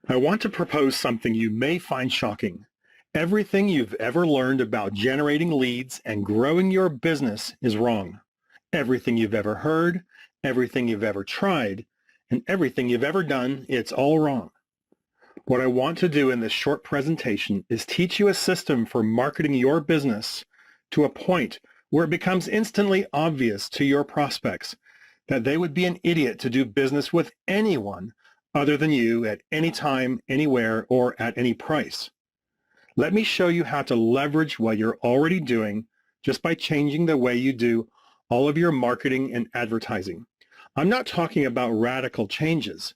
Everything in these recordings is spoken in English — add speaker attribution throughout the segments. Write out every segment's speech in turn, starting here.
Speaker 1: I want to propose something you may find shocking. Everything you've ever learned about generating leads and growing your business is wrong. Everything you've ever heard, everything you've ever tried, and everything you've ever done, it's all wrong. What I want to do in this short presentation is teach you a system for marketing your business to a point where it becomes instantly obvious to your prospects that they would be an idiot to do business with anyone other than you at any time, anywhere, or at any price. Let me show you how to leverage what you're already doing just by changing the way you do all of your marketing and advertising. I'm not talking about radical changes,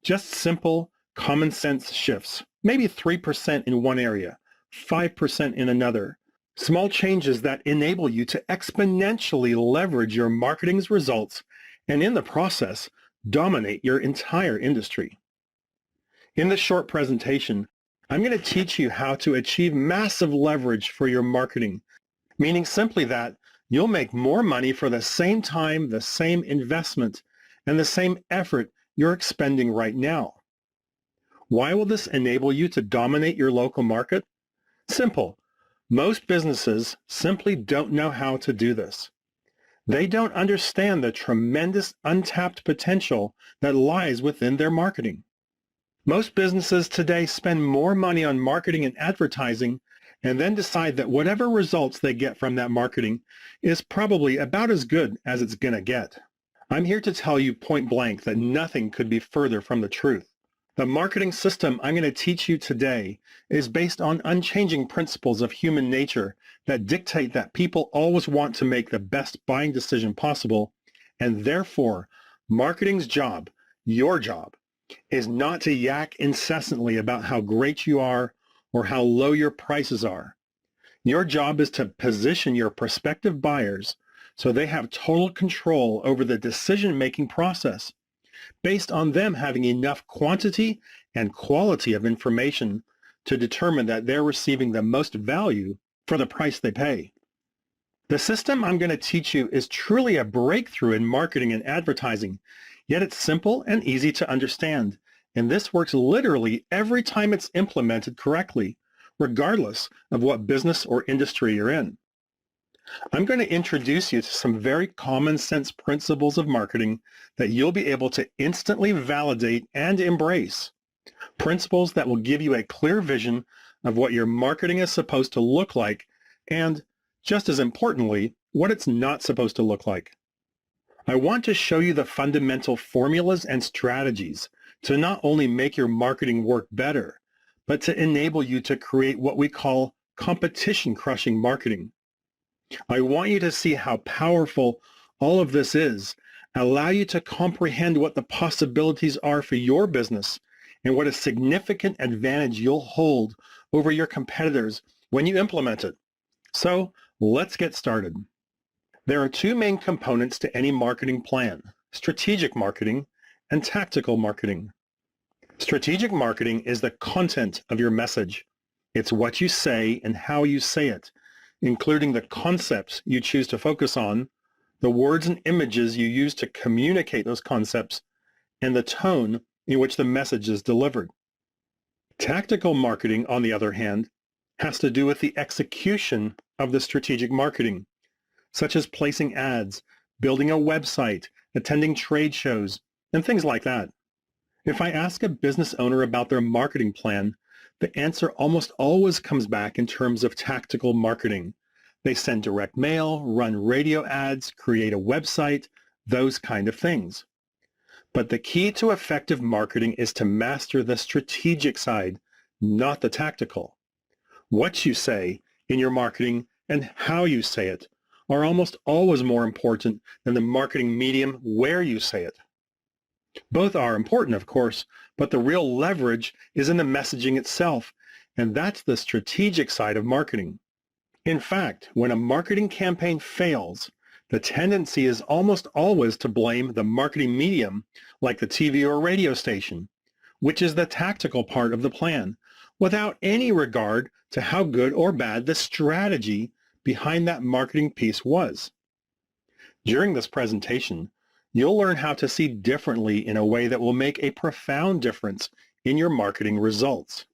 Speaker 1: just simple, common sense shifts, maybe 3% in one area, 5% in another. Small changes that enable you to exponentially leverage your marketing's results and in the process, dominate your entire industry. In this short presentation, I'm going to teach you how to achieve massive leverage for your marketing, meaning simply that you'll make more money for the same time, the same investment, and the same effort you're expending right now. Why will this enable you to dominate your local market? Simple. Most businesses simply don't know how to do this. They don't understand the tremendous untapped potential that lies within their marketing. Most businesses today spend more money on marketing and advertising and then decide that whatever results they get from that marketing is probably about as good as it's going to get. I'm here to tell you point blank that nothing could be further from the truth. The marketing system I'm going to teach you today is based on unchanging principles of human nature that dictate that people always want to make the best buying decision possible, and therefore, marketing's job, your job, is not to yak incessantly about how great you are or how low your prices are. Your job is to position your prospective buyers so they have total control over the decision-making process based on them having enough quantity and quality of information to determine that they're receiving the most value for the price they pay. The system I'm going to teach you is truly a breakthrough in marketing and advertising, yet it's simple and easy to understand, and this works literally every time it's implemented correctly, regardless of what business or industry you're in. I'm going to introduce you to some very common sense principles of marketing that you'll be able to instantly validate and embrace. Principles that will give you a clear vision of what your marketing is supposed to look like and, just as importantly, what it's not supposed to look like. I want to show you the fundamental formulas and strategies to not only make your marketing work better, but to enable you to create what we call competition-crushing marketing. I want you to see how powerful all of this is, allow you to comprehend what the possibilities are for your business, and what a significant advantage you'll hold over your competitors when you implement it. So let's get started. There are two main components to any marketing plan: strategic marketing and tactical marketing. Strategic marketing is the content of your message. It's what you say and how you say it, including the concepts you choose to focus on, the words and images you use to communicate those concepts, and the tone in which the message is delivered. Tactical marketing, on the other hand, has to do with the execution of the strategic marketing, such as placing ads, building a website, attending trade shows, and things like that. If I ask a business owner about their marketing plan, the answer almost always comes back in terms of tactical marketing. They send direct mail, run radio ads, create a website, those kind of things. But the key to effective marketing is to master the strategic side, not the tactical. What you say in your marketing and how you say it are almost always more important than the marketing medium where you say it. Both are important, of course, but the real leverage is in the messaging itself, and that's the strategic side of marketing. In fact, when a marketing campaign fails, the tendency is almost always to blame the marketing medium, like the TV or radio station, which is the tactical part of the plan, without any regard to how good or bad the strategy behind that marketing piece was. During this presentation, you'll learn how to see differently in a way that will make a profound difference in your marketing results.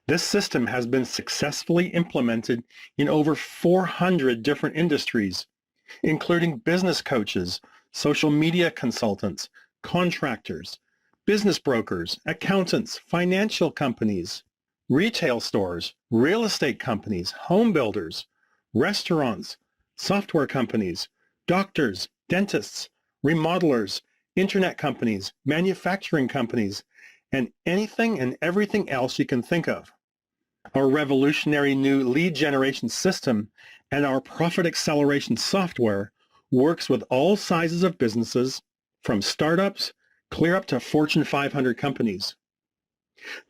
Speaker 1: This system has been successfully implemented in over 400 different industries, including business coaches, social media consultants, contractors, business brokers, accountants, financial companies, retail stores, real estate companies, home builders, restaurants, software companies, doctors, dentists, remodelers, internet companies, manufacturing companies, and anything and everything else you can think of. Our revolutionary new lead generation system and our profit acceleration software works with all sizes of businesses, from startups clear up to Fortune 500 companies.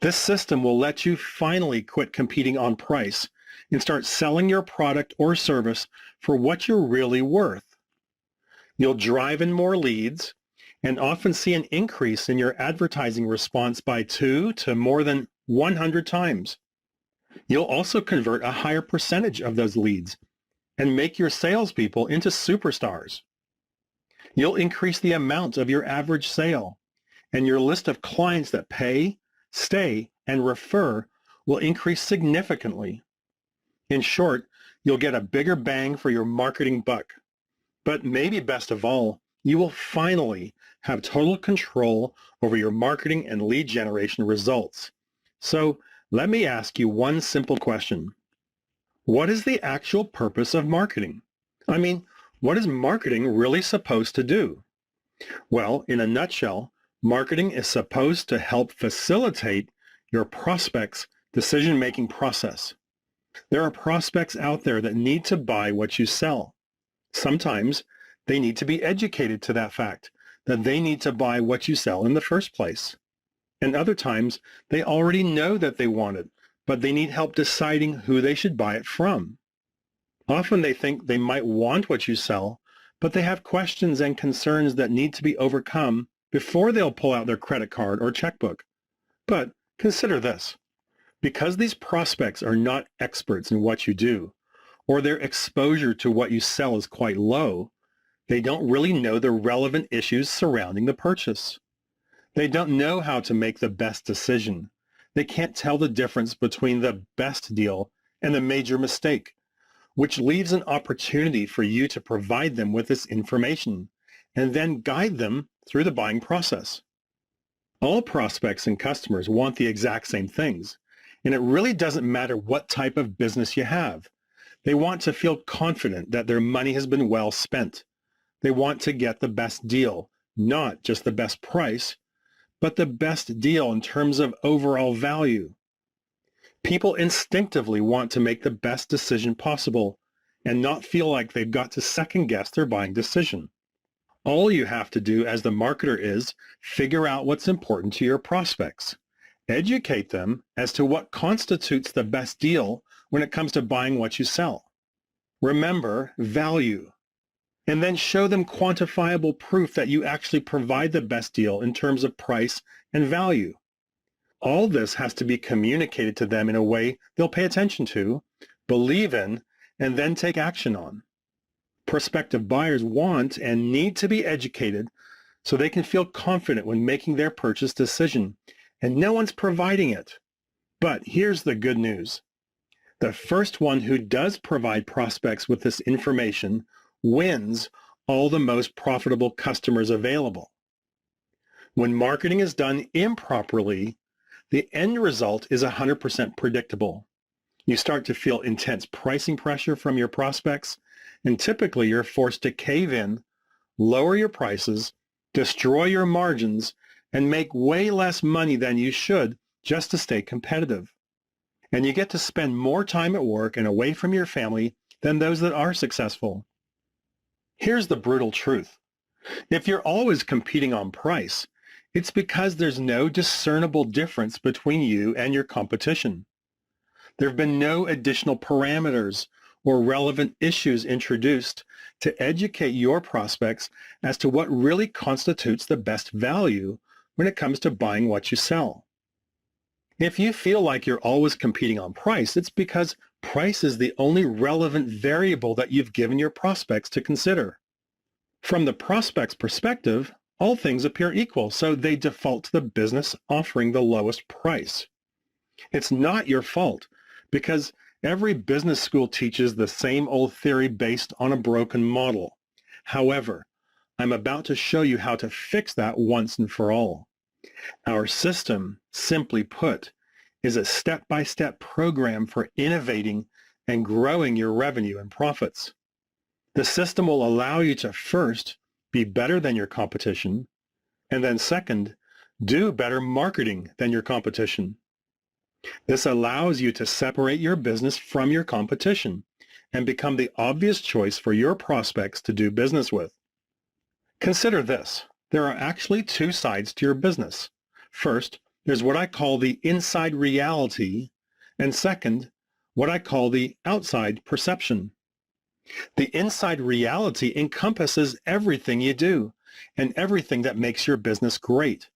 Speaker 1: This system will let you finally quit competing on price and start selling your product or service for what you're really worth. You'll drive in more leads and often see an increase in your advertising response by 2 to more than 100 times. You'll also convert a higher percentage of those leads and make your salespeople into superstars. You'll increase the amount of your average sale, and your list of clients that pay, stay, and refer will increase significantly. In short, you'll get a bigger bang for your marketing buck. But maybe best of all, you will finally have total control over your marketing and lead generation results. So let me ask you one simple question. What is the actual purpose of marketing? I mean, what is marketing really supposed to do? Well, in a nutshell, marketing is supposed to help facilitate your prospects' decision-making process. There are prospects out there that need to buy what you sell. Sometimes they need to be educated to that fact, that they need to buy what you sell in the first place. And other times, they already know that they want it, but they need help deciding who they should buy it from. Often they think they might want what you sell, but they have questions and concerns that need to be overcome before they'll pull out their credit card or checkbook. But consider this. Because these prospects are not experts in what you do, or their exposure to what you sell is quite low, they don't really know the relevant issues surrounding the purchase. They don't know how to make the best decision. They can't tell the difference between the best deal and the major mistake, which leaves an opportunity for you to provide them with this information and then guide them through the buying process. All prospects and customers want the exact same things, and it really doesn't matter what type of business you have. They want to feel confident that their money has been well spent. They want to get the best deal, not just the best price, but the best deal in terms of overall value. People instinctively want to make the best decision possible and not feel like they've got to second-guess their buying decision. All you have to do as the marketer is figure out what's important to your prospects. Educate them as to what constitutes the best deal when it comes to buying what you sell. Remember, value. And then show them quantifiable proof that you actually provide the best deal in terms of price and value. All this has to be communicated to them in a way they'll pay attention to, believe in, and then take action on. Prospective buyers want and need to be educated so they can feel confident when making their purchase decision, and no one's providing it. But here's the good news. The first one who does provide prospects with this information wins all the most profitable customers available. When marketing is done improperly, the end result is 100% predictable. You start to feel intense pricing pressure from your prospects, and typically you're forced to cave in, lower your prices, destroy your margins, and make way less money than you should just to stay competitive. And you get to spend more time at work and away from your family than those that are successful. Here's the brutal truth. If you're always competing on price, it's because there's no discernible difference between you and your competition. There have been no additional parameters or relevant issues introduced to educate your prospects as to what really constitutes the best value when it comes to buying what you sell. If you feel like you're always competing on price, it's because price is the only relevant variable that you've given your prospects to consider. From the prospect's perspective, all things appear equal, so they default to the business offering the lowest price. It's not your fault, because every business school teaches the same old theory based on a broken model. However, I'm about to show you how to fix that once and for all. Our system, simply put, is a step-by-step program for innovating and growing your revenue and profits. The system will allow you to first be better than your competition, and then second, do better marketing than your competition. This allows you to separate your business from your competition and become the obvious choice for your prospects to do business with. Consider this. There are actually two sides to your business. First, there's what I call the inside reality, and second, what I call the outside perception. The inside reality encompasses everything you do and everything that makes your business great.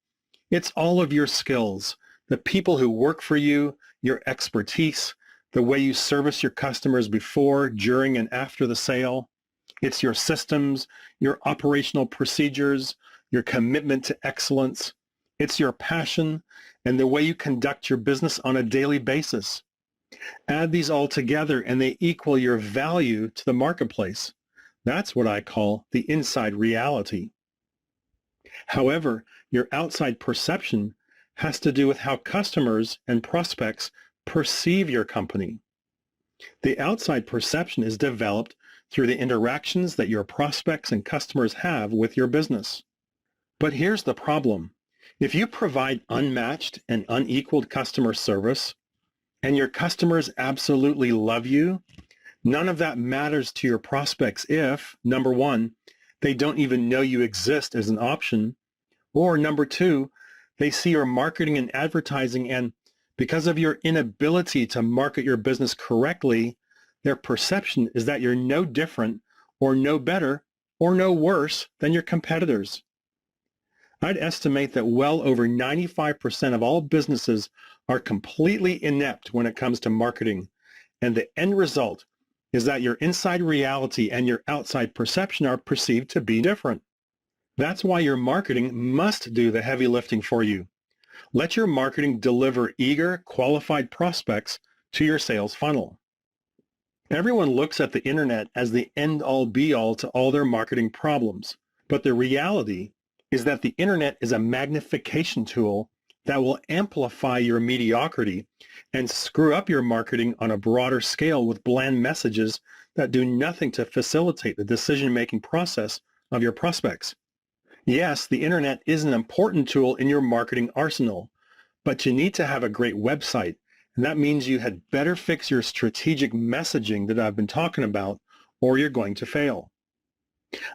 Speaker 1: It's all of your skills, the people who work for you, your expertise, the way you service your customers before, during, and after the sale. It's your systems, your operational procedures, your commitment to excellence. It's your passion and the way you conduct your business on a daily basis. Add these all together and they equal your value to the marketplace. That's what I call the inside reality. However, your outside perception has to do with how customers and prospects perceive your company. The outside perception is developed through the interactions that your prospects and customers have with your business. But here's the problem. If you provide unmatched and unequaled customer service, and your customers absolutely love you, none of that matters to your prospects if, number one, they don't even know you exist as an option, or number two, they see your marketing and advertising and because of your inability to market your business correctly, their perception is that you're no different or no better or no worse than your competitors. I'd estimate that well over 95% of all businesses are completely inept when it comes to marketing, and the end result is that your inside reality and your outside perception are perceived to be different. That's why your marketing must do the heavy lifting for you. Let your marketing deliver eager, qualified prospects to your sales funnel. Everyone looks at the internet as the end-all be-all to all their marketing problems, but the reality is that the internet is a magnification tool that will amplify your mediocrity and screw up your marketing on a broader scale with bland messages that do nothing to facilitate the decision-making process of your prospects. Yes, the internet is an important tool in your marketing arsenal, but you need to have a great website, and that means you had better fix your strategic messaging that I've been talking about, or you're going to fail.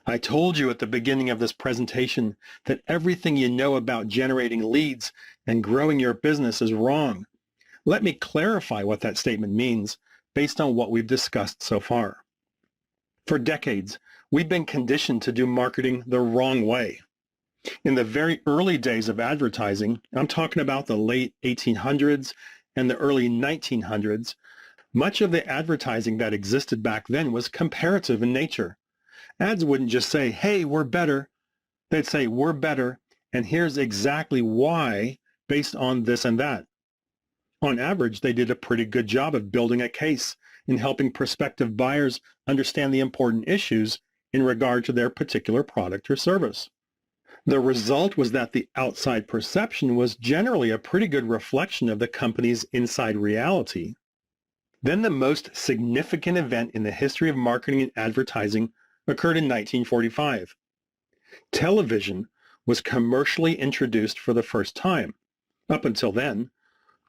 Speaker 1: I told you at the beginning of this presentation that everything you know about generating leads and growing your business is wrong. Let me clarify what that statement means based on what we've discussed so far. For decades, we've been conditioned to do marketing the wrong way. In the very early days of advertising, I'm talking about the late 1800s and the early 1900s, much of the advertising that existed back then was comparative in nature. Ads wouldn't just say, hey, we're better. They'd say, we're better, and here's exactly why based on this and that. On average, they did a pretty good job of building a case and helping prospective buyers understand the important issues in regard to their particular product or service. The result was that the outside perception was generally a pretty good reflection of the company's inside reality. Then the most significant event in the history of marketing and advertising occurred in 1945. Television was commercially introduced for the first time. Up until then,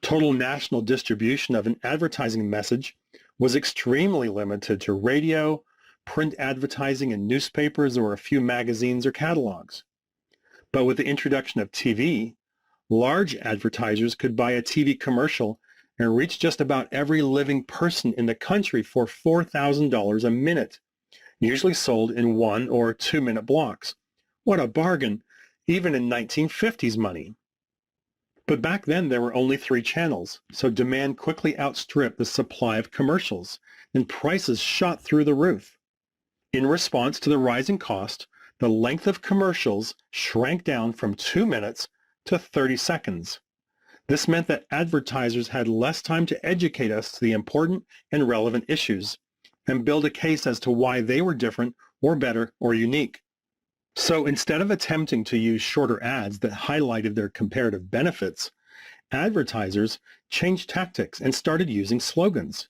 Speaker 1: total national distribution of an advertising message was extremely limited to radio, print advertising in newspapers, or a few magazines or catalogs. But with the introduction of TV, large advertisers could buy a TV commercial and reach just about every living person in the country for $4,000 a minute, usually sold in 1 or 2 minute blocks. What a bargain, even in 1950s money. But back then there were only 3 channels, so demand quickly outstripped the supply of commercials, and prices shot through the roof. In response to the rising cost, the length of commercials shrank down from 2 minutes to 30 seconds. This meant that advertisers had less time to educate us to the important and relevant issues and build a case as to why they were different or better or unique. So instead of attempting to use shorter ads that highlighted their comparative benefits, advertisers changed tactics and started using slogans.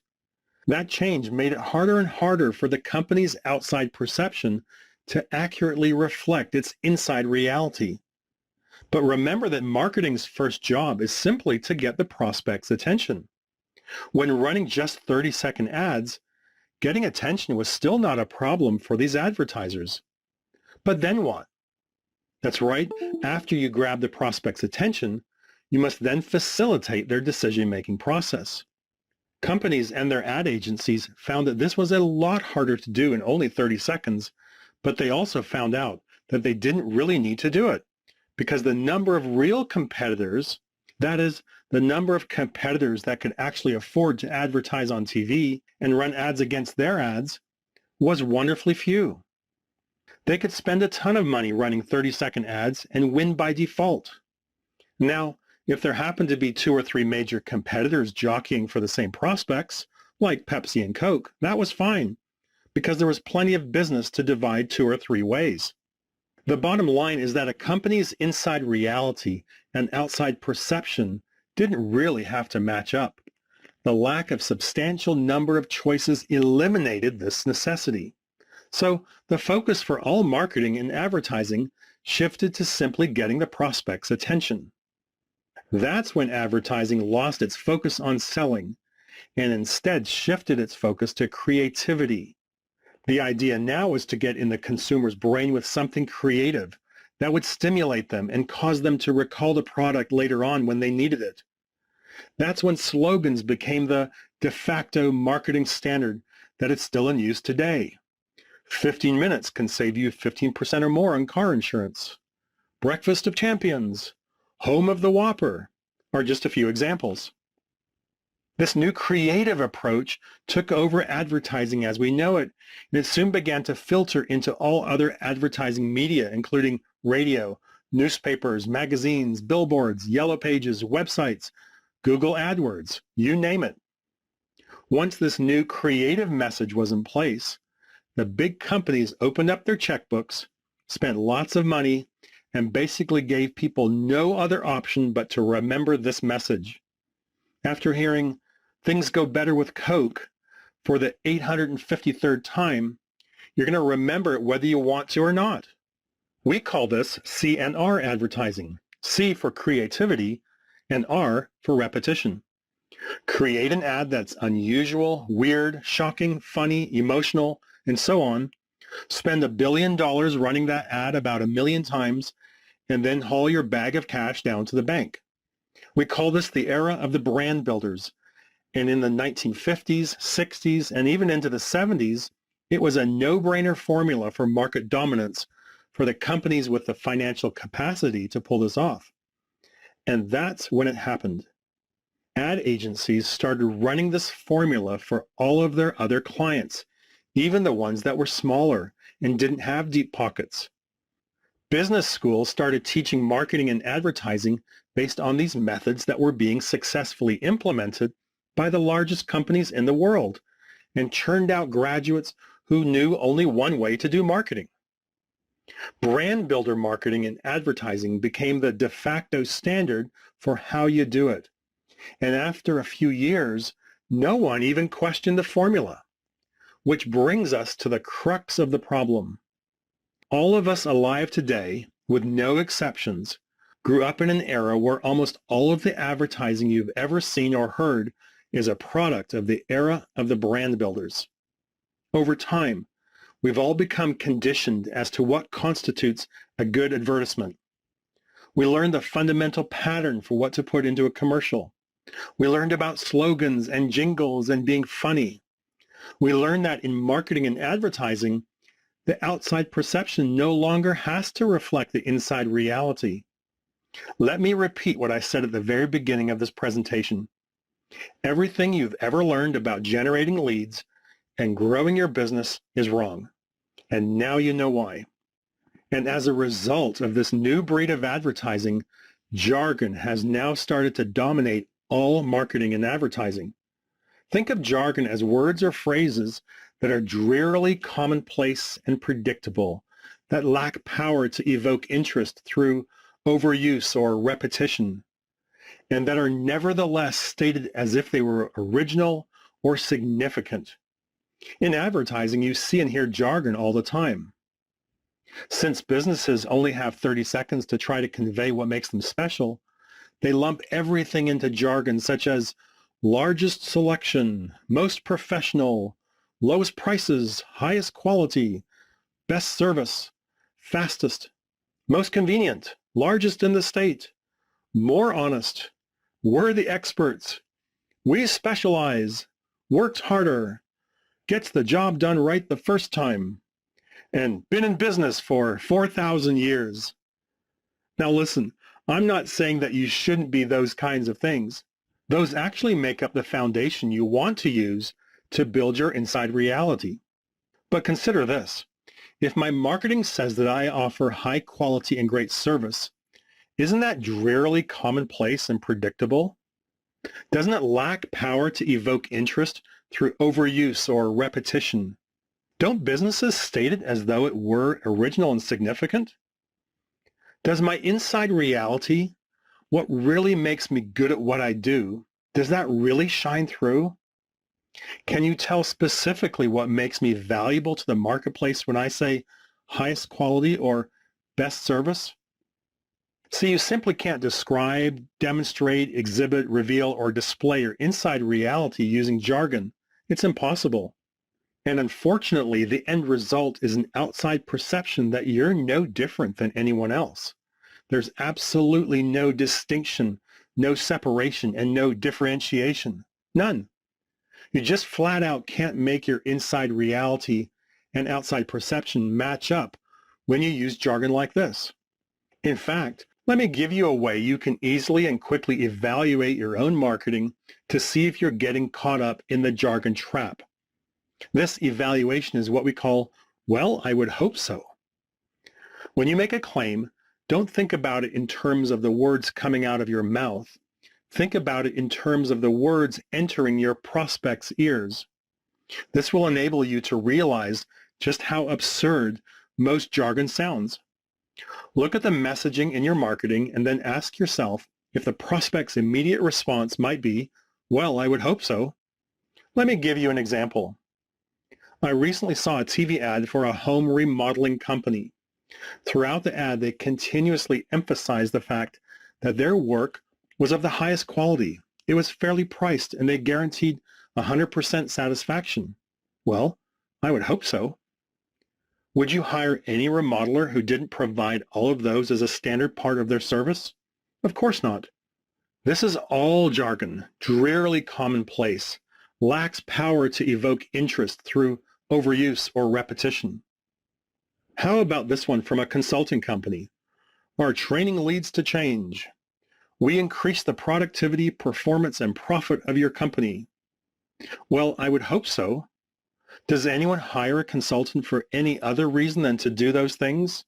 Speaker 1: That change made it harder and harder for the company's outside perception to accurately reflect its inside reality. But remember that marketing's first job is simply to get the prospect's attention. When running just 30-second ads, getting attention was still not a problem for these advertisers. But then what? That's right, after you grab the prospect's attention, you must then facilitate their decision-making process. Companies and their ad agencies found that this was a lot harder to do in only 30 seconds, but they also found out that they didn't really need to do it because the number of real competitors, that is, the number of competitors that could actually afford to advertise on TV and run ads against their ads, was wonderfully few. They could spend a ton of money running 30-second ads and win by default. Now, if there happened to be 2 or 3 major competitors jockeying for the same prospects, like Pepsi and Coke, that was fine, because there was plenty of business to divide 2 or 3 ways. The bottom line is that a company's inside reality and outside perception didn't really have to match up. The lack of substantial number of choices eliminated this necessity. So the focus for all marketing and advertising shifted to simply getting the prospect's attention. That's when advertising lost its focus on selling and instead shifted its focus to creativity. The idea now was to get in the consumer's brain with something creative that would stimulate them and cause them to recall the product later on when they needed it. That's when slogans became the de facto marketing standard that is still in use today. 15 minutes can save you 15% or more on car insurance. Breakfast of Champions, Home of the Whopper, are just a few examples. This new creative approach took over advertising as we know it, and it soon began to filter into all other advertising media, including radio, newspapers, magazines, billboards, yellow pages, websites, Google AdWords, you name it. Once this new creative message was in place, the big companies opened up their checkbooks, spent lots of money, and basically gave people no other option but to remember this message. After hearing "Things go better with Coke" for the 853rd time, you're going to remember it whether you want to or not. We call this C&R advertising. C for creativity and R for repetition. Create an ad that's unusual, weird, shocking, funny, emotional, and so on. Spend $1 billion running that ad about 1 million times, and then haul your bag of cash down to the bank. We call this the era of the brand builders. And in the 1950s, 60s, and even into the 70s, it was a no-brainer formula for market dominance for the companies with the financial capacity to pull this off. And that's when it happened. Ad agencies started running this formula for all of their other clients, even the ones that were smaller and didn't have deep pockets. Business schools started teaching marketing and advertising based on these methods that were being successfully implemented by the largest companies in the world and churned out graduates who knew only one way to do marketing. Brand builder marketing and advertising became the de facto standard for how you do it. And after a few years, no one even questioned the formula. Which brings us to the crux of the problem. All of us alive today, with no exceptions, grew up in an era where almost all of the advertising you've ever seen or heard is a product of the era of the brand builders. Over time, we've all become conditioned as to what constitutes a good advertisement. We learned the fundamental pattern for what to put into a commercial. We learned about slogans and jingles and being funny. We learned that in marketing and advertising, the outside perception no longer has to reflect the inside reality. Let me repeat what I said at the very beginning of this presentation. Everything you've ever learned about generating leads and growing your business is wrong. And now you know why. And as a result of this new breed of advertising, jargon has now started to dominate all marketing and advertising. Think of jargon as words or phrases that are drearily commonplace and predictable, that lack power to evoke interest through overuse or repetition, and that are nevertheless stated as if they were original or significant. In advertising, you see and hear jargon all the time. Since businesses only have 30 seconds to try to convey what makes them special, they lump everything into jargon such as largest selection, most professional, lowest prices, highest quality, best service, fastest, most convenient, largest in the state, more honest, we're the experts, we specialize, worked harder, gets the job done right the first time, and been in business for 4,000 years. Now listen, I'm not saying that you shouldn't be those kinds of things. Those actually make up the foundation you want to use to build your inside reality. But consider this. If my marketing says that I offer high quality and great service, isn't that drearily commonplace and predictable? Doesn't it lack power to evoke interest through overuse or repetition? Don't businesses state it as though it were original and significant? Does my inside reality, what really makes me good at what I do, does that really shine through? Can you tell specifically what makes me valuable to the marketplace when I say highest quality or best service? See, you simply can't describe, demonstrate, exhibit, reveal, or display your inside reality using jargon. It's impossible. And unfortunately, the end result is an outside perception that you're no different than anyone else. There's absolutely no distinction, no separation, and no differentiation. None. You just flat out can't make your inside reality and outside perception match up when you use jargon like this. In fact, let me give you a way you can easily and quickly evaluate your own marketing to see if you're getting caught up in the jargon trap. This evaluation is what we call, well, I would hope so. When you make a claim, don't think about it in terms of the words coming out of your mouth. Think about it in terms of the words entering your prospect's ears. This will enable you to realize just how absurd most jargon sounds. Look at the messaging in your marketing and then ask yourself if the prospect's immediate response might be, well, I would hope so. Let me give you an example. I recently saw a TV ad for a home remodeling company. Throughout the ad, they continuously emphasized the fact that their work was of the highest quality. It was fairly priced, and they guaranteed 100% satisfaction. Well, I would hope so. Would you hire any remodeler who didn't provide all of those as a standard part of their service? Of course not. This is all jargon, drearily commonplace, lacks power to evoke interest through overuse or repetition. How about this one from a consulting company? Our training leads to change. We increase the productivity, performance, and profit of your company. Well, I would hope so. Does anyone hire a consultant for any other reason than to do those things?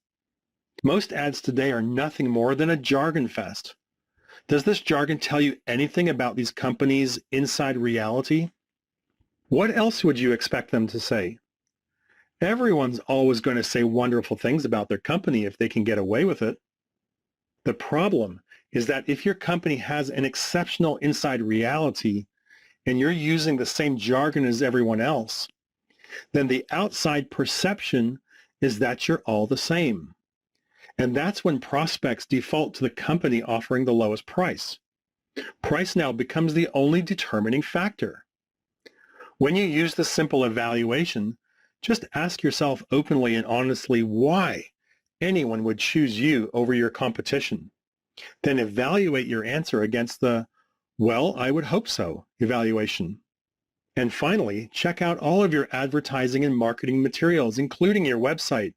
Speaker 1: Most ads today are nothing more than a jargon fest. Does this jargon tell you anything about these companies' inside reality? What else would you expect them to say? Everyone's always going to say wonderful things about their company if they can get away with it. The problem is that if your company has an exceptional inside reality and you're using the same jargon as everyone else, then the outside perception is that you're all the same. And that's when prospects default to the company offering the lowest price. Price now becomes the only determining factor. When you use the simple evaluation, just ask yourself openly and honestly why anyone would choose you over your competition. Then evaluate your answer against the, well, I would hope so evaluation. And finally, check out all of your advertising and marketing materials, including your website.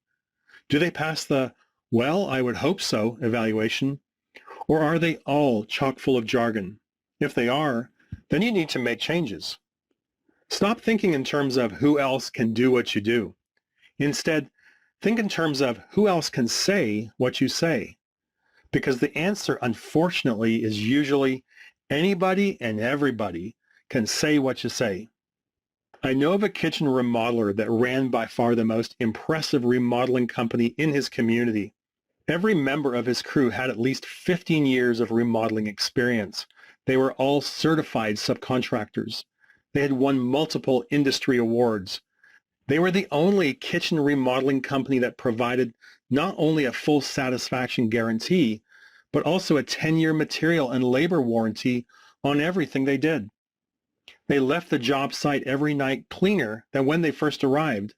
Speaker 1: Do they pass the, well, I would hope so evaluation, or are they all chock full of jargon? If they are, then you need to make changes. Stop thinking in terms of who else can do what you do. Instead, Think in terms of who else can say what you say, because the answer, unfortunately, is usually anybody and everybody can say what you say. I know of a kitchen remodeler that ran by far the most impressive remodeling company in his community. Every member of his crew had at least 15 years of remodeling experience. They were all certified subcontractors. They had won multiple industry awards. They were the only kitchen remodeling company that provided not only a full satisfaction guarantee, but also a 10-year material and labor warranty on everything they did. They left the job site every night cleaner than when they first arrived.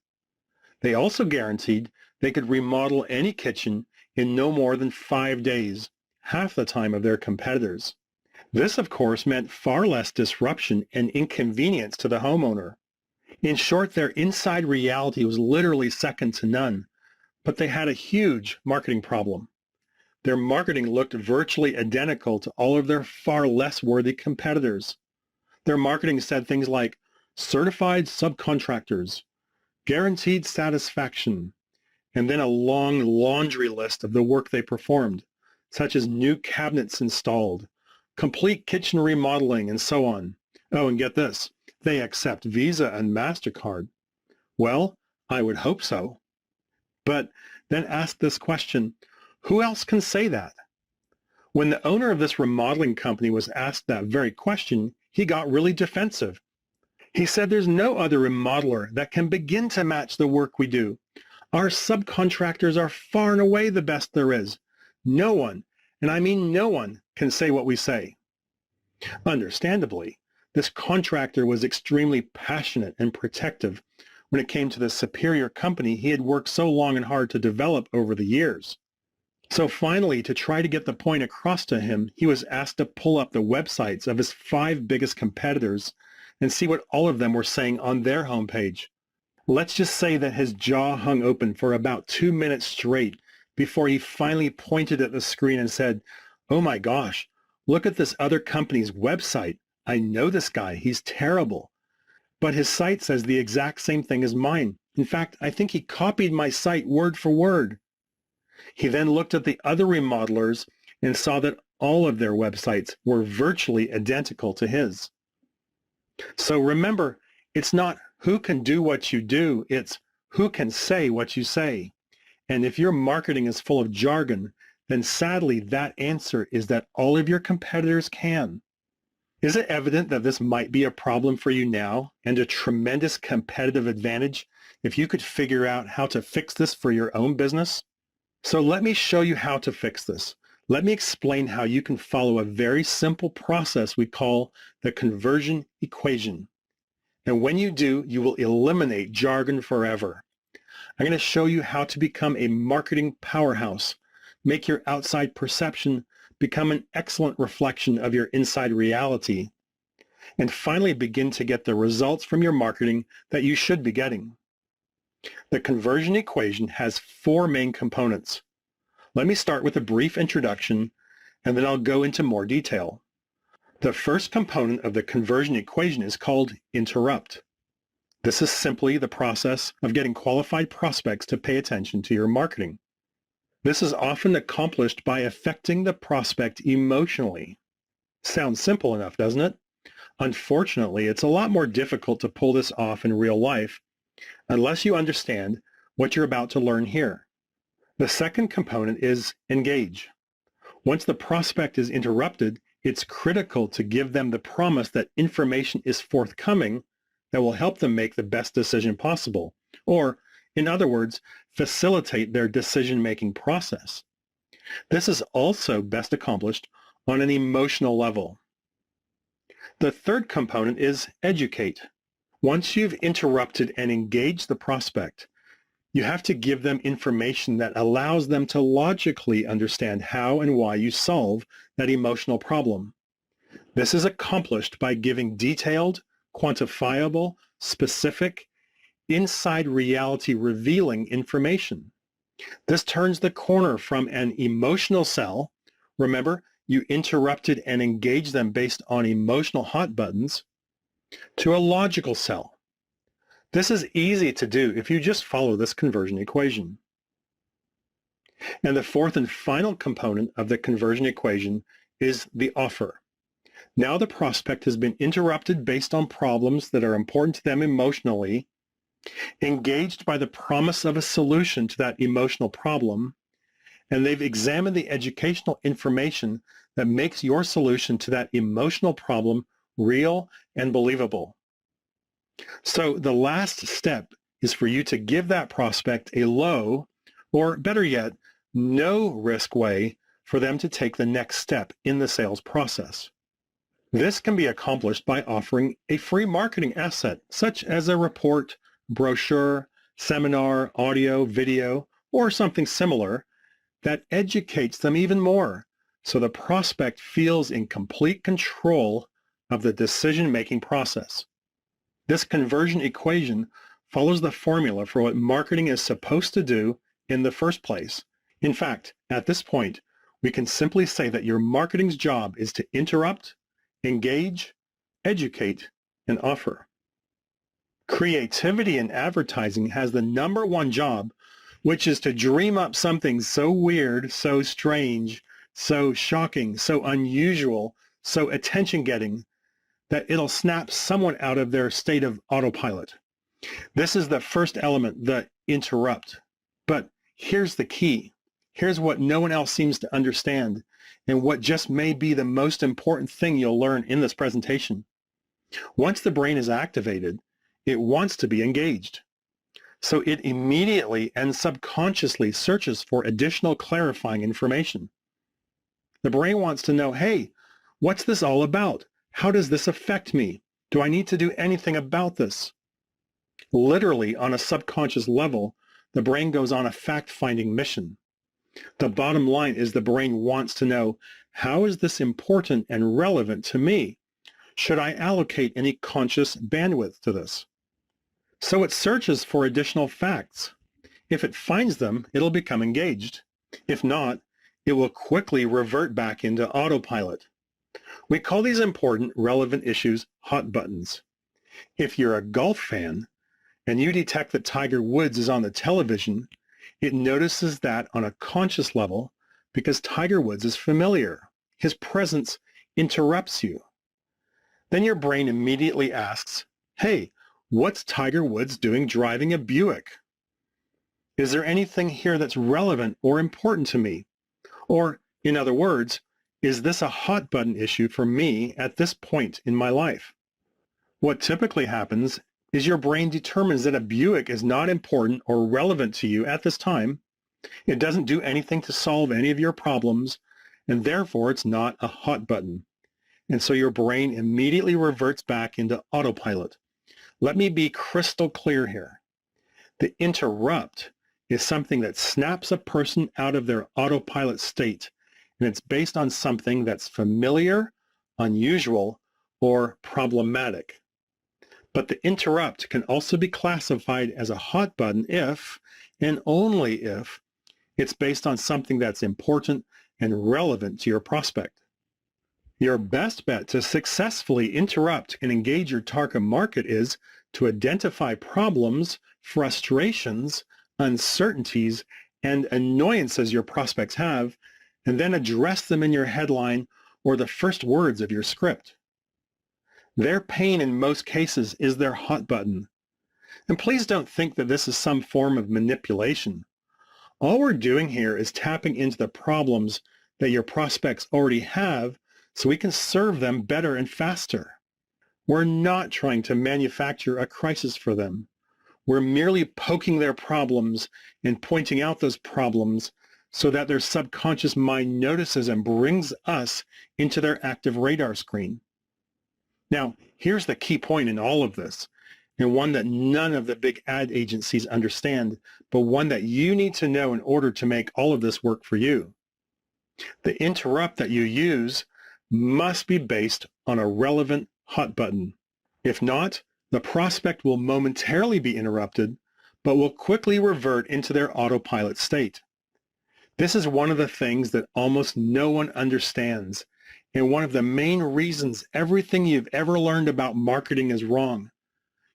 Speaker 1: They also guaranteed they could remodel any kitchen in no more than 5 days, half the time of their competitors. This, of course, meant far less disruption and inconvenience to the homeowner. In short, their inside reality was literally second to none, but they had a huge marketing problem. Their marketing looked virtually identical to all of their far less worthy competitors. Their marketing said things like certified subcontractors, guaranteed satisfaction, and then a long laundry list of the work they performed, such as new cabinets installed, complete kitchen remodeling, and so on. Oh, and get this, they accept Visa and MasterCard. Well, I would hope so. But then ask this question, who else can say that? When the owner of this remodeling company was asked that very question, he got really defensive. He said there's no other remodeler that can begin to match the work we do. Our subcontractors are far and away the best there is. No one, and I mean no one, can say what we say. Understandably, this contractor was extremely passionate and protective when it came to the superior company he had worked so long and hard to develop over the years. So finally, to try to get the point across to him, he was asked to pull up the websites of his 5 biggest competitors and see what all of them were saying on their homepage. Let's just say that his jaw hung open for about 2 minutes straight before he finally pointed at the screen and said, "Oh my gosh, look at this other company's website. I know this guy. He's terrible. But his site says the exact same thing as mine. In fact, I think he copied my site word for word." He then looked at the other remodelers and saw that all of their websites were virtually identical to his. So remember, it's not who can do what you do, it's who can say what you say. And if your marketing is full of jargon, then sadly that answer is that all of your competitors can. Is it evident that this might be a problem for you now and a tremendous competitive advantage if you could figure out how to fix this for your own business? So let me show you how to fix this. Let me explain how you can follow a very simple process we call the conversion equation. And when you do, you will eliminate jargon forever. I'm going to show you how to become a marketing powerhouse, make your outside perception become an excellent reflection of your inside reality, and finally begin to get the results from your marketing that you should be getting. The conversion equation has 4 main components. Let me start with a brief introduction, and then I'll go into more detail. The first component of the conversion equation is called interrupt. This is simply the process of getting qualified prospects to pay attention to your marketing. This is often accomplished by affecting the prospect emotionally. Sounds simple enough, doesn't it? Unfortunately, it's a lot more difficult to pull this off in real life unless you understand what you're about to learn here. The second component is engage. Once the prospect is interrupted, it's critical to give them the promise that information is forthcoming that will help them make the best decision possible, or, in other words, facilitate their decision-making process. This is also best accomplished on an emotional level. The third component is educate. Once you've interrupted and engaged the prospect, you have to give them information that allows them to logically understand how and why you solve that emotional problem. This is accomplished by giving detailed, quantifiable, specific, inside reality revealing information. This turns the corner from an emotional sell. Remember, you interrupted and engaged them based on emotional hot buttons, to a logical sell. This is easy to do if you just follow this conversion equation. And the fourth and final component of the conversion equation is the offer. Now the prospect has been interrupted based on problems that are important to them emotionally, engaged by the promise of a solution to that emotional problem, and they've examined the educational information that makes your solution to that emotional problem real and believable. So the last step is for you to give that prospect a low, or better yet, no risk way for them to take the next step in the sales process. This can be accomplished by offering a free marketing asset, such as a report, brochure, seminar, audio, video, or something similar that educates them even more, so the prospect feels in complete control of the decision-making process. This conversion equation follows the formula for what marketing is supposed to do in the first place. In fact, at this point, we can simply say that your marketing's job is to interrupt, engage, educate, and offer. Creativity in advertising has the number one job, which is to dream up something so weird, so strange, so shocking, so unusual, so attention-getting, that it'll snap someone out of their state of autopilot. This is the first element, the interrupt. But here's the key. Here's what no one else seems to understand, and what just may be the most important thing you'll learn in this presentation. Once the brain is activated, it wants to be engaged. So it immediately and subconsciously searches for additional clarifying information. The brain wants to know, hey, what's this all about? How does this affect me? Do I need to do anything about this? Literally, on a subconscious level, the brain goes on a fact-finding mission. The bottom line is the brain wants to know, how is this important and relevant to me? Should I allocate any conscious bandwidth to this? So it searches for additional facts. If it finds them, it'll become engaged. If not, it will quickly revert back into autopilot. We call these important, relevant issues hot buttons. If you're a golf fan and you detect that Tiger Woods is on the television, it notices that on a conscious level because Tiger Woods is familiar. His presence interrupts you. Then your brain immediately asks, hey, what's Tiger Woods doing driving a Buick? Is there anything here that's relevant or important to me? Or, in other words, is this a hot button issue for me at this point in my life? What typically happens is your brain determines that a Buick is not important or relevant to you at this time. It doesn't do anything to solve any of your problems, and therefore it's not a hot button. And so your brain immediately reverts back into autopilot. Let me be crystal clear here. The interrupt is something that snaps a person out of their autopilot state, and it's based on something that's familiar, unusual, or problematic. But the interrupt can also be classified as a hot button if, and only if, it's based on something that's important and relevant to your prospect. Your best bet to successfully interrupt and engage your target market is to identify problems, frustrations, uncertainties, and annoyances your prospects have, and then address them in your headline or the first words of your script. Their pain in most cases is their hot button. And please don't think that this is some form of manipulation. All we're doing here is tapping into the problems that your prospects already have so we can serve them better and faster. We're not trying to manufacture a crisis for them. We're merely poking their problems and pointing out those problems so that their subconscious mind notices and brings us into their active radar screen. Now, here's the key point in all of this, and one that none of the big ad agencies understand, but one that you need to know in order to make all of this work for you. The interrupt that you use must be based on a relevant hot button. If not, the prospect will momentarily be interrupted, but will quickly revert into their autopilot state. This is one of the things that almost no one understands, and one of the main reasons everything you've ever learned about marketing is wrong.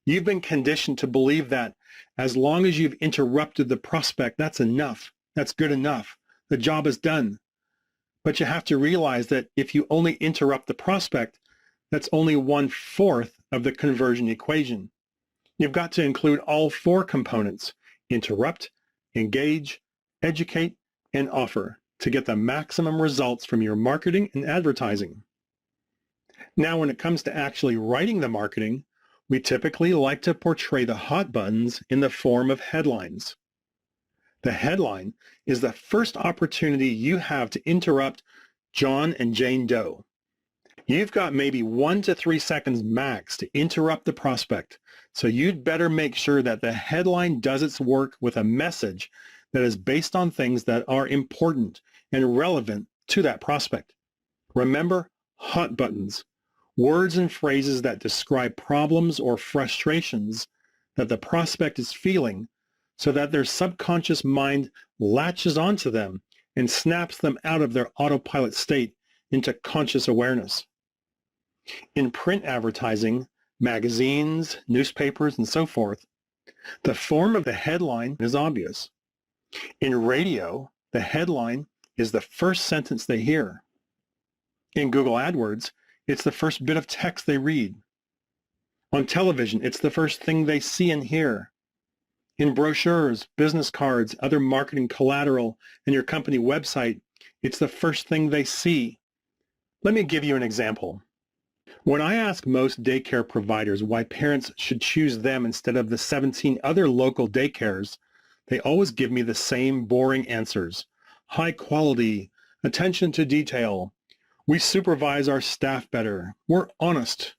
Speaker 1: You've been conditioned to believe that as long as you've interrupted the prospect, that's enough. That's good enough. The job is done. But you have to realize that if you only interrupt the prospect, that's only 1/4 of the conversion equation. You've got to include all 4 components: interrupt, engage, educate, and offer to get the maximum results from your marketing and advertising. Now, when it comes to actually writing the marketing, we typically like to portray the hot buttons in the form of headlines. The headline is the first opportunity you have to interrupt John and Jane Doe. You've got maybe 1 to 3 seconds max to interrupt the prospect, so you'd better make sure that the headline does its work with a message that is based on things that are important and relevant to that prospect. Remember, hot buttons, words and phrases that describe problems or frustrations that the prospect is feeling so that their subconscious mind latches onto them and snaps them out of their autopilot state into conscious awareness. In print advertising, magazines, newspapers, and so forth, the form of the headline is obvious. In radio, the headline is the first sentence they hear. In Google AdWords, it's the first bit of text they read. On television, it's the first thing they see and hear. In brochures, business cards, other marketing collateral, and your company website, it's the first thing they see. Let me give you an example. When I ask most daycare providers why parents should choose them instead of the 17 other local daycares, they always give me the same boring answers. High quality, attention to detail. We supervise our staff better. We're honest.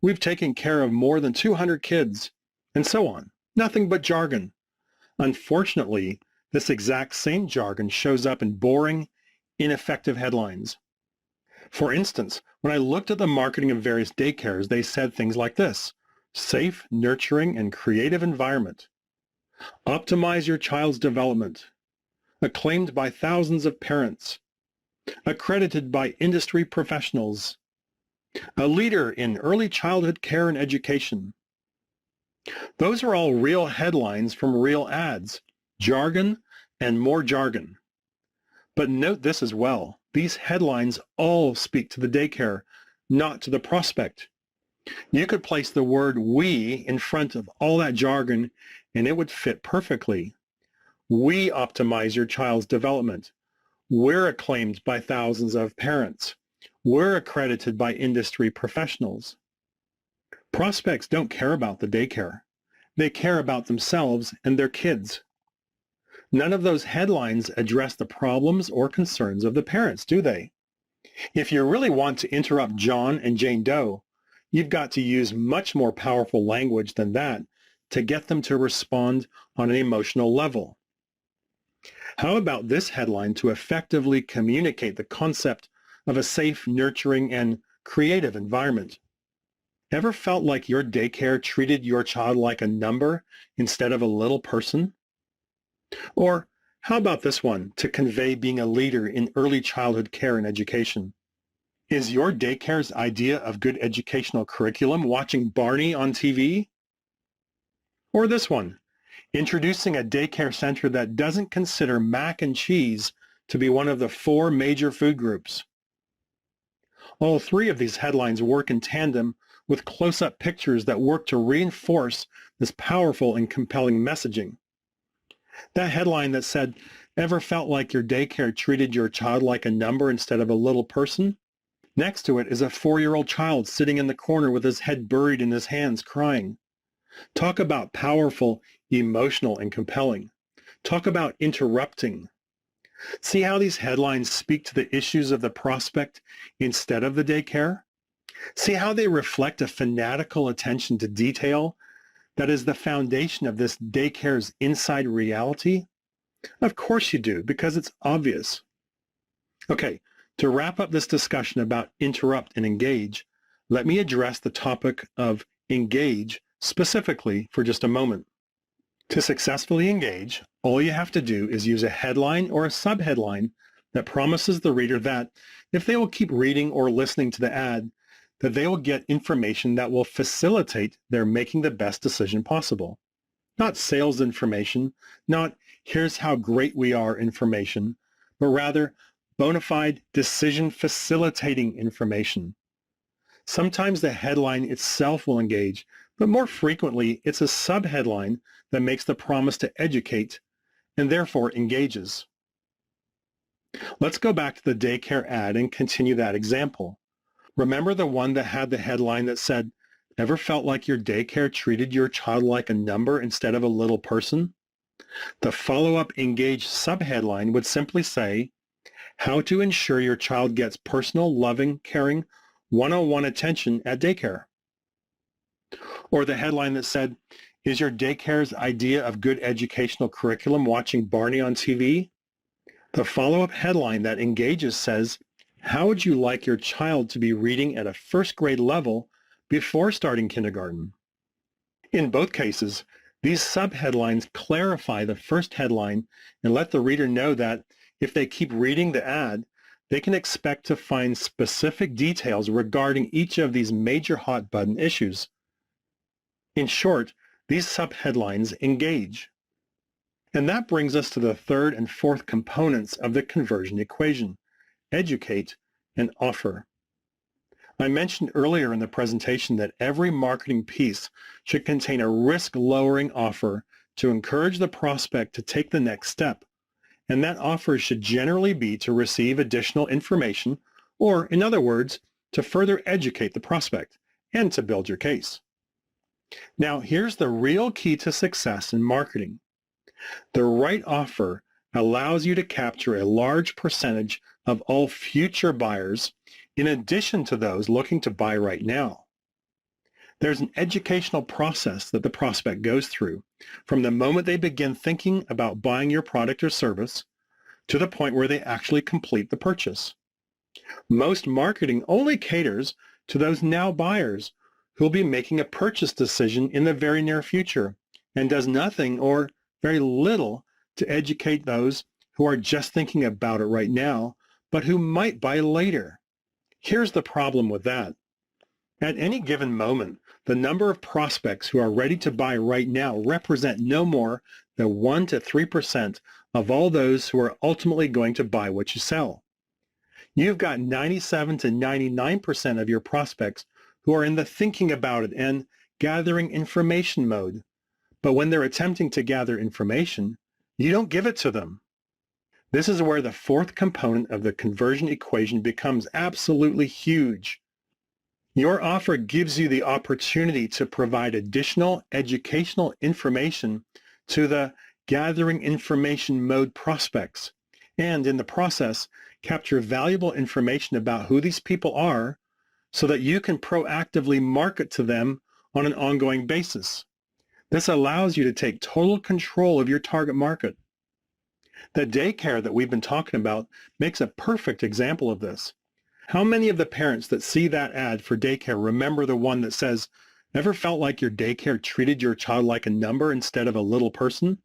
Speaker 1: We've taken care of more than 200 kids, and so on. Nothing but jargon. Unfortunately, this exact same jargon shows up in boring, ineffective headlines. For instance, when I looked at the marketing of various daycares, they said things like this: safe, nurturing, and creative environment. Optimize your child's development. Acclaimed by thousands of parents. Accredited by industry professionals. A leader in early childhood care and education. Those are all real headlines from real ads, jargon and more jargon. But note this as well. These headlines all speak to the daycare, not to the prospect. You could place the word "we" in front of all that jargon and it would fit perfectly. We optimize your child's development. We're acclaimed by thousands of parents. We're accredited by industry professionals. Prospects don't care about the daycare. They care about themselves and their kids. None of those headlines address the problems or concerns of the parents, do they? If you really want to interrupt John and Jane Doe, you've got to use much more powerful language than that to get them to respond on an emotional level. How about this headline to effectively communicate the concept of a safe, nurturing, and creative environment? Ever felt like your daycare treated your child like a number instead of a little person? Or how about this one to convey being a leader in early childhood care and education? Is your daycare's idea of good educational curriculum watching Barney on TV? Or this one, introducing a daycare center that doesn't consider mac and cheese to be one of the 4 major food groups. All 3 of these headlines work in tandem with close-up pictures that work to reinforce this powerful and compelling messaging. That headline that said, "Ever felt like your daycare treated your child like a number instead of a little person?" Next to it is a 4-year-old child sitting in the corner with his head buried in his hands crying. Talk about powerful, emotional, and compelling. Talk about interrupting. See how these headlines speak to the issues of the prospect instead of the daycare? See how they reflect a fanatical attention to detail that is the foundation of this daycare's inside reality? Of course you do, because it's obvious. Okay, to wrap up this discussion about interrupt and engage, let me address the topic of engage specifically for just a moment. To successfully engage, all you have to do is use a headline or a subheadline that promises the reader that if they will keep reading or listening to the ad, that they will get information that will facilitate their making the best decision possible. Not sales information, not "Here's how great we are" information, but rather bona fide decision facilitating information. Sometimes the headline itself will engage, but more frequently it's a subheadline that makes the promise to educate and therefore engages. Let's go back to the daycare ad and continue that example. Remember the one that had the headline that said, "Ever felt like your daycare treated your child like a number instead of a little person?" The follow-up engage subheadline would simply say, "How to ensure your child gets personal, loving, caring, one-on-one attention at daycare." Or the headline that said, "Is your daycare's idea of good educational curriculum watching Barney on TV?" The follow-up headline that engages says, "How would you like your child to be reading at a first grade level before starting kindergarten?" In both cases, these subheadlines clarify the first headline and let the reader know that if they keep reading the ad, they can expect to find specific details regarding each of these major hot button issues. In short, these subheadlines engage. And that brings us to the third and fourth components of the conversion equation: educate and offer. I mentioned earlier in the presentation that every marketing piece should contain a risk-lowering offer to encourage the prospect to take the next step, and that offer should generally be to receive additional information, or in other words, to further educate the prospect and to build your case. Now, here's the real key to success in marketing. The right offer allows you to capture a large percentage of all future buyers in addition to those looking to buy right now. There's an educational process that the prospect goes through from the moment they begin thinking about buying your product or service to the point where they actually complete the purchase. Most marketing only caters to those now buyers who will be making a purchase decision in the very near future and does nothing or very little to educate those who are just thinking about it right now, but who might buy later. Here's the problem with that. At any given moment, the number of prospects who are ready to buy right now represent no more than 1 to 3% of all those who are ultimately going to buy what you sell. You've got 97 to 99% of your prospects who are in the thinking about it and gathering information mode. But when they're attempting to gather information, you don't give it to them. This is where the fourth component of the conversion equation becomes absolutely huge. Your offer gives you the opportunity to provide additional educational information to the gathering information mode prospects, and in the process, capture valuable information about who these people are so that you can proactively market to them on an ongoing basis. This allows you to take total control of your target market. The daycare that we've been talking about makes a perfect example of this. How many of the parents that see that ad for daycare remember the one that says, "Ever felt like your daycare treated your child like a number instead of a little person?"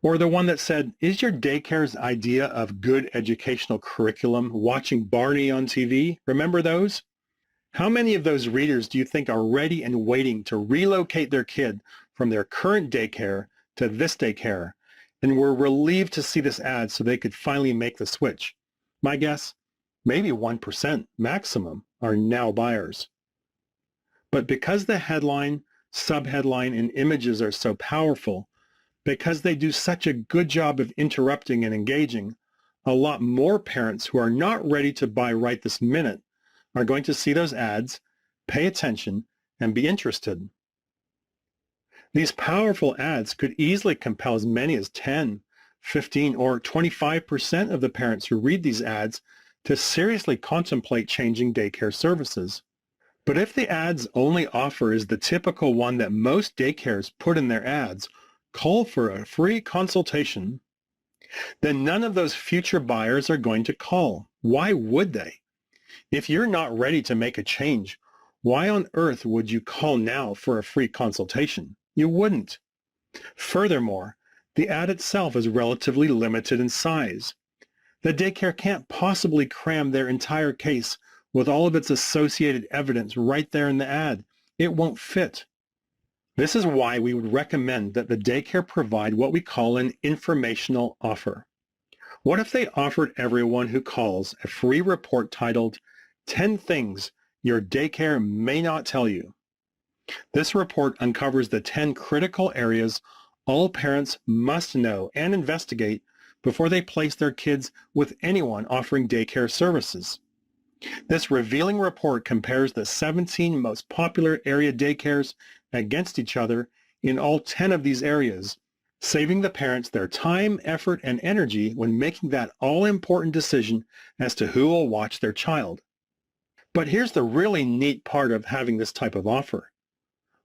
Speaker 1: Or the one that said, "Is your daycare's idea of good educational curriculum watching Barney on TV?" Remember those? How many of those readers do you think are ready and waiting to relocate their kid from their current daycare to this daycare and were relieved to see this ad so they could finally make the switch? My guess, maybe 1% maximum are now buyers. But because the headline, subheadline, and images are so powerful, because they do such a good job of interrupting and engaging, a lot more parents who are not ready to buy right this minute are going to see those ads, pay attention, and be interested. These powerful ads could easily compel as many as 10, 15, or 25% of the parents who read these ads to seriously contemplate changing daycare services. But if the ad's only offer is the typical one that most daycares put in their ads, call for a free consultation, then none of those future buyers are going to call. Why would they? If you're not ready to make a change, why on earth would you call now for a free consultation? You wouldn't. Furthermore, the ad itself is relatively limited in size. The daycare can't possibly cram their entire case with all of its associated evidence right there in the ad. It won't fit. This is why we would recommend that the daycare provide what we call an informational offer. What if they offered everyone who calls a free report titled 10 Things Your Daycare May Not Tell You? This report uncovers the 10 critical areas all parents must know and investigate before they place their kids with anyone offering daycare services. This revealing report compares the 17 most popular area daycares against each other in all 10 of these areas, saving the parents their time, effort, and energy when making that all-important decision as to who will watch their child. But here's the really neat part of having this type of offer.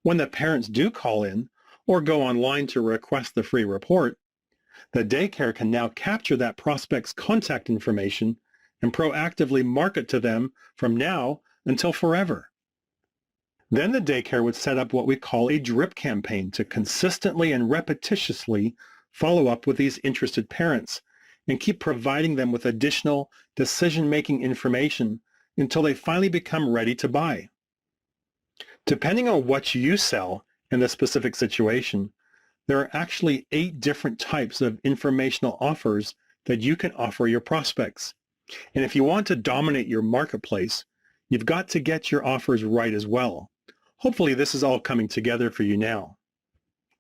Speaker 1: When the parents do call in or go online to request the free report, the daycare can now capture that prospect's contact information and proactively market to them from now until forever. Then the daycare would set up what we call a drip campaign to consistently and repetitiously follow up with these interested parents and keep providing them with additional decision-making information until they finally become ready to buy. Depending on what you sell in the specific situation, there are actually 8 different types of informational offers that you can offer your prospects. And if you want to dominate your marketplace, you've got to get your offers right as well. Hopefully this is all coming together for you now.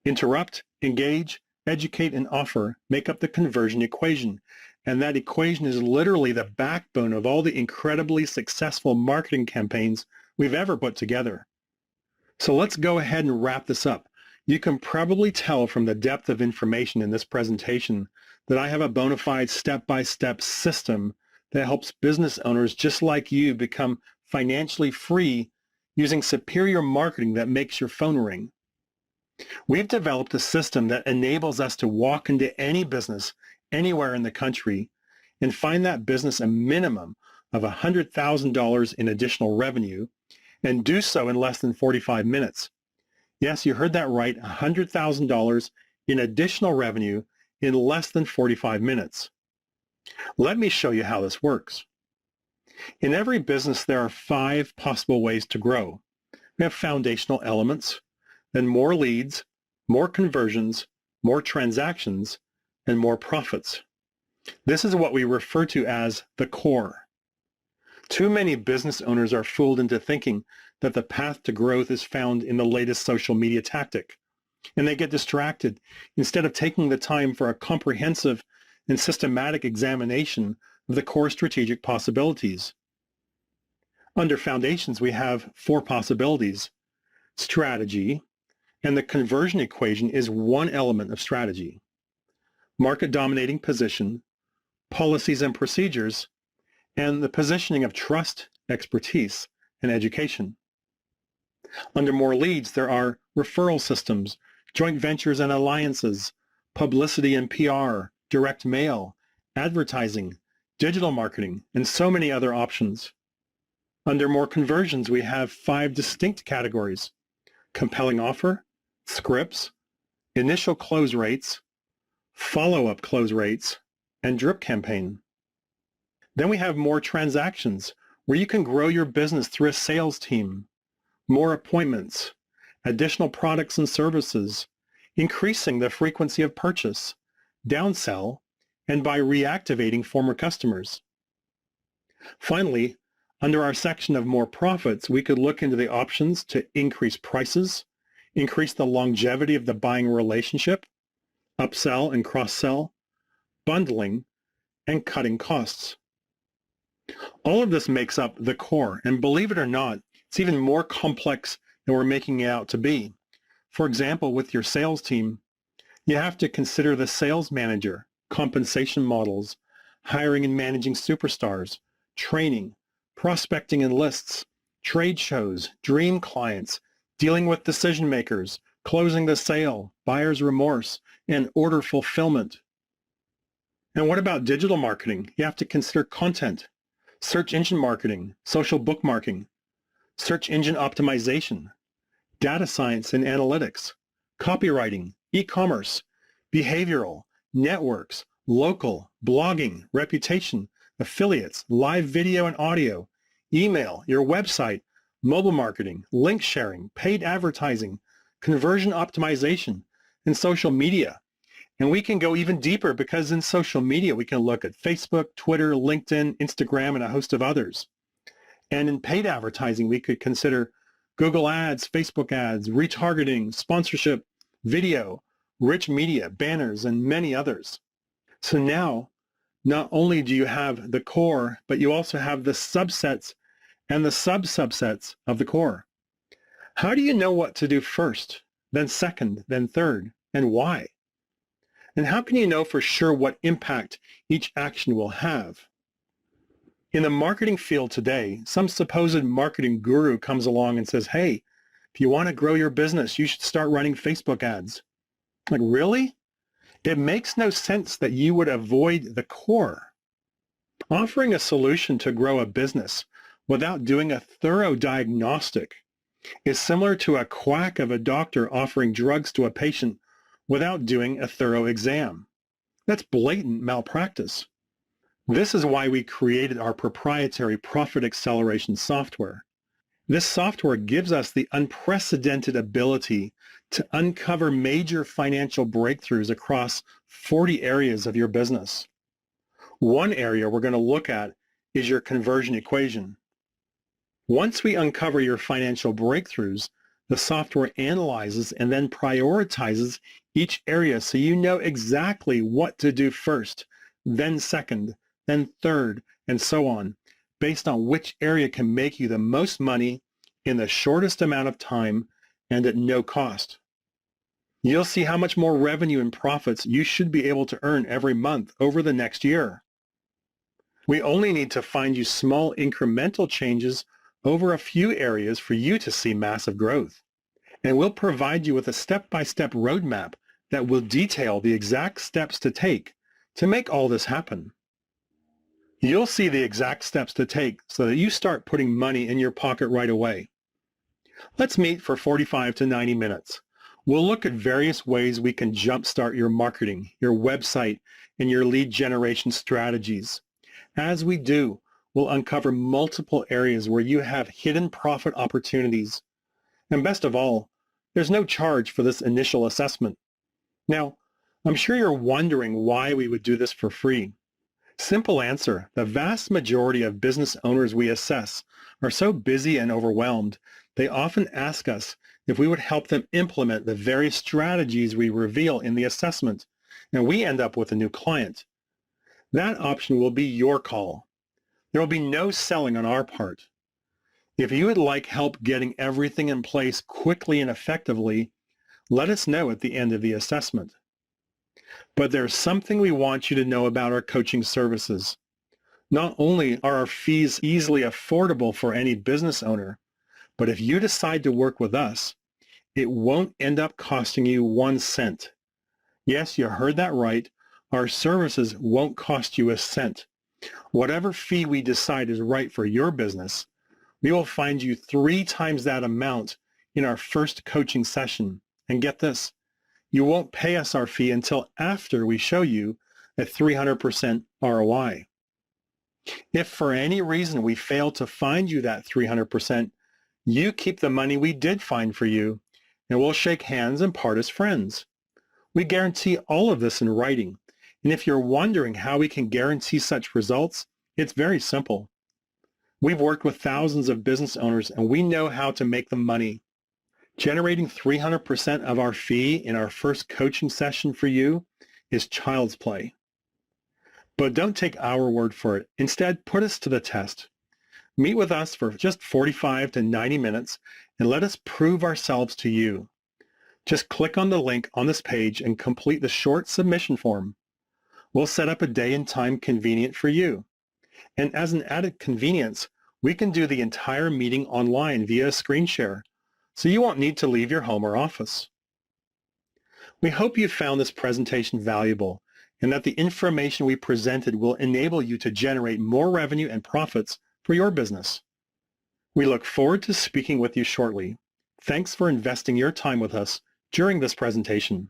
Speaker 1: Interrupt, engage, educate, and offer make up the conversion equation. And that equation is literally the backbone of all the incredibly successful marketing campaigns we've ever put together. So let's go ahead and wrap this up. You can probably tell from the depth of information in this presentation that I have a bona fide step-by-step system that helps business owners just like you become financially free using superior marketing that makes your phone ring. We've developed a system that enables us to walk into any business anywhere in the country and find that business a minimum of $100,000 in additional revenue and do so in less than 45 minutes. Yes, you heard that right, $100,000 in additional revenue in less than 45 minutes. Let me show you how this works. In every business, there are 5 possible ways to grow. We have foundational elements, then more leads, more conversions, more transactions, and more profits. This is what we refer to as the core. Too many business owners are fooled into thinking that the path to growth is found in the latest social media tactic, and they get distracted instead of taking the time for a comprehensive and systematic examination of the core strategic possibilities. Under foundations, we have 4 possibilities: strategy, and the conversion equation is one element of strategy; market dominating position, policies and procedures, and the positioning of trust, expertise, and education. Under more leads, there are referral systems, joint ventures and alliances, publicity and PR, direct mail, advertising, digital marketing, and so many other options. Under more conversions, we have 5 distinct categories: compelling offer, scripts, initial close rates, follow-up close rates, and drip campaign. Then we have more transactions, where you can grow your business through a sales team, more appointments, additional products and services, increasing the frequency of purchase, downsell, and by reactivating former customers. Finally, under our section of more profits, we could look into the options to increase prices, increase the longevity of the buying relationship, upsell and cross-sell, bundling, and cutting costs. All of this makes up the core, and believe it or not, it's even more complex than we're making it out to be. For example, with your sales team, you have to consider the sales manager, compensation models, hiring and managing superstars, training, prospecting and lists, trade shows, dream clients, dealing with decision makers, closing the sale, buyer's remorse, and order fulfillment. And what about digital marketing? You have to consider content, search engine marketing, social bookmarking, search engine optimization, data science and analytics, copywriting, e-commerce, behavioral, networks, local, blogging, reputation, affiliates, live video and audio, email, your website, mobile marketing, link sharing, paid advertising, conversion optimization, and social media. And we can go even deeper because in social media, we can look at Facebook, Twitter, LinkedIn, Instagram, and a host of others. And in paid advertising, we could consider Google ads, Facebook ads, retargeting, sponsorship, video, rich media, banners, and many others. So now, not only do you have the core, but you also have the subsets and the sub-subsets of the core. How do you know what to do first, then second, then third, and why? And how can you know for sure what impact each action will have? In the marketing field today, some supposed marketing guru comes along and says, hey, if you want to grow your business, you should start running Facebook ads. Like, really? It makes no sense that you would avoid the core. Offering a solution to grow a business without doing a thorough diagnostic is similar to a quack of a doctor offering drugs to a patient without doing a thorough exam. That's blatant malpractice. This is why we created our proprietary profit acceleration software. This software gives us the unprecedented ability to uncover major financial breakthroughs across 40 areas of your business. One area we're going to look at is your conversion equation. Once we uncover your financial breakthroughs, the software analyzes and then prioritizes each area so you know exactly what to do first, then second, then third, and so on, based on which area can make you the most money in the shortest amount of time and at no cost. You'll see how much more revenue and profits you should be able to earn every month over the next year. We only need to find you small incremental changes over a few areas for you to see massive growth. And we'll provide you with a step-by-step roadmap that will detail the exact steps to take to make all this happen. You'll see the exact steps to take so that you start putting money in your pocket right away. Let's meet for 45 to 90 minutes. We'll look at various ways we can jumpstart your marketing, your website, and your lead generation strategies. As we do, we'll uncover multiple areas where you have hidden profit opportunities. And best of all, there's no charge for this initial assessment. Now, I'm sure you're wondering why we would do this for free. Simple answer, the vast majority of business owners we assess are so busy and overwhelmed, they often ask us if we would help them implement the various strategies we reveal in the assessment, and we end up with a new client. That option will be your call. There will be no selling on our part. If you would like help getting everything in place quickly and effectively, let us know at the end of the assessment. But there's something we want you to know about our coaching services. Not only are our fees easily affordable for any business owner, but if you decide to work with us, it won't end up costing you 1 cent. Yes, you heard that right. Our services won't cost you a cent. Whatever fee we decide is right for your business, we will find you 3 times that amount in our first coaching session. And get this, you won't pay us our fee until after we show you a 300% ROI. If for any reason we fail to find you that 300%, you keep the money we did find for you, and we'll shake hands and part as friends. We guarantee all of this in writing, and if you're wondering how we can guarantee such results, it's very simple. We've worked with thousands of business owners, and we know how to make them money. Generating 300% of our fee in our first coaching session for you is child's play. But don't take our word for it. Instead, put us to the test. Meet with us for just 45 to 90 minutes and let us prove ourselves to you. Just click on the link on this page and complete the short submission form. We'll set up a day and time convenient for you. And as an added convenience, we can do the entire meeting online via a screen share, so you won't need to leave your home or office. We hope you found this presentation valuable and that the information we presented will enable you to generate more revenue and profits for your business. We look forward to speaking with you shortly. Thanks for investing your time with us during this presentation.